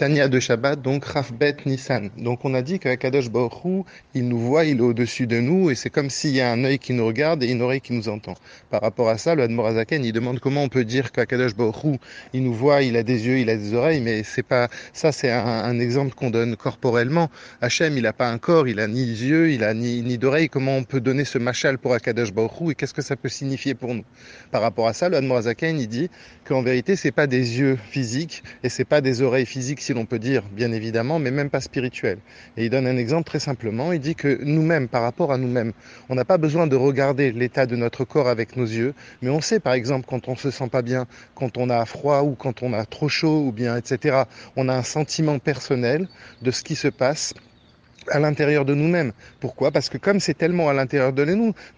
Tania de Shabbat, donc Rafbet Nissan. Donc on a dit qu'Akadosh Baruch Hu, il nous voit, il est au-dessus de nous, et c'est comme s'il y a un œil qui nous regarde et une oreille qui nous entend. Par rapport à ça, le Admor Azaken, il demande comment on peut dire qu'Akadosh Baruch Hu, il nous voit, il a des yeux, il a des oreilles, mais c'est pas ça, c'est un exemple qu'on donne corporellement. Hachem, il n'a pas un corps, il a ni yeux, il a ni d'oreilles. Comment on peut donner ce machal pour Akadosh Baruch Hu et qu'est-ce que ça peut signifier pour nous? Par rapport à ça, le Admor Azaken, il dit qu'en vérité, c'est pas des yeux physiques et c'est pas des oreilles physiques, si l'on peut dire, bien évidemment, mais même pas spirituelles. Et il donne un exemple très simplement. Il dit que nous-mêmes, par rapport à nous-mêmes, on n'a pas besoin de regarder l'état de notre corps avec nos yeux, mais on sait, par exemple, quand on se sent pas bien, quand on a froid ou quand on a trop chaud ou bien, etc. On a un sentiment personnel de ce qui se passe à l'intérieur de nous-mêmes. Pourquoi? Parce que comme c'est tellement à l'intérieur de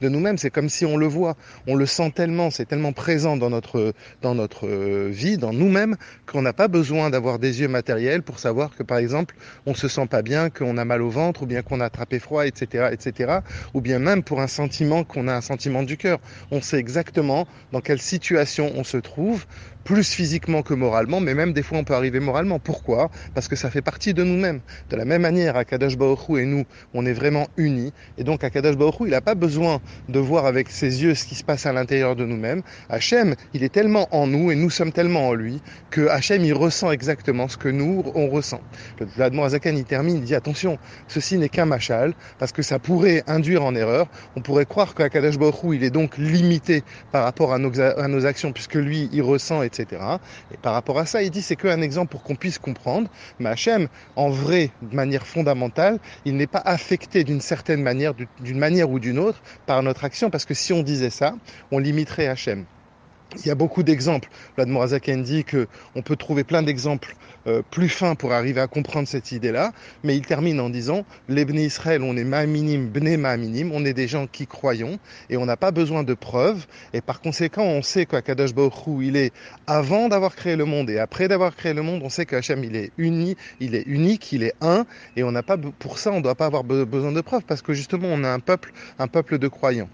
nous-mêmes, c'est comme si on le voit, on le sent tellement, c'est tellement présent dans notre vie, dans nous-mêmes, qu'on n'a pas besoin d'avoir des yeux matériels pour savoir que, par exemple, on se sent pas bien, qu'on a mal au ventre, ou bien qu'on a attrapé froid, etc., etc., ou bien même pour un sentiment, qu'on a un sentiment du cœur. On sait exactement dans quelle situation on se trouve, plus physiquement que moralement, mais même des fois on peut arriver moralement. Pourquoi? Parce que ça fait partie de nous-mêmes. De la même manière, Akadosh Baruch Hu et nous, on est vraiment unis. Et donc Akadosh Baruch Hu, il n'a pas besoin de voir avec ses yeux ce qui se passe à l'intérieur de nous-mêmes. Hachem, il est tellement en nous et nous sommes tellement en lui que Hachem, il ressent exactement ce que nous, on ressent. L'Admor Azakan, il termine, il dit attention, ceci n'est qu'un machal, parce que ça pourrait induire en erreur. On pourrait croire qu'Akadosh Baruch Hu, il est donc limité par rapport à nos actions, puisque lui, il ressent, etc. Et par rapport à ça, il dit c'est qu'un exemple pour qu'on puisse comprendre. Mais Hachem, en vrai, de manière fondamentale, il n'est pas affecté d'une certaine manière, d'une manière ou d'une autre, par notre action, parce que si on disait ça, on limiterait Hachem. Il y a beaucoup d'exemples. L'Admor Azaken dit qu'on peut trouver plein d'exemples plus fins pour arriver à comprendre cette idée-là, mais il termine en disant les Bnei Israël, on est Ma'aminim, Bnei Ma'aminim, on est des gens qui croyons et on n'a pas besoin de preuves. Et par conséquent, on sait qu'Akadosh Baruch Hu, il est avant d'avoir créé le monde et après d'avoir créé le monde, on sait qu'Hachem, il est uni, il est unique, il est un, et on n'a pas pour ça, on ne doit pas avoir besoin de preuves parce que justement, on a un peuple de croyants.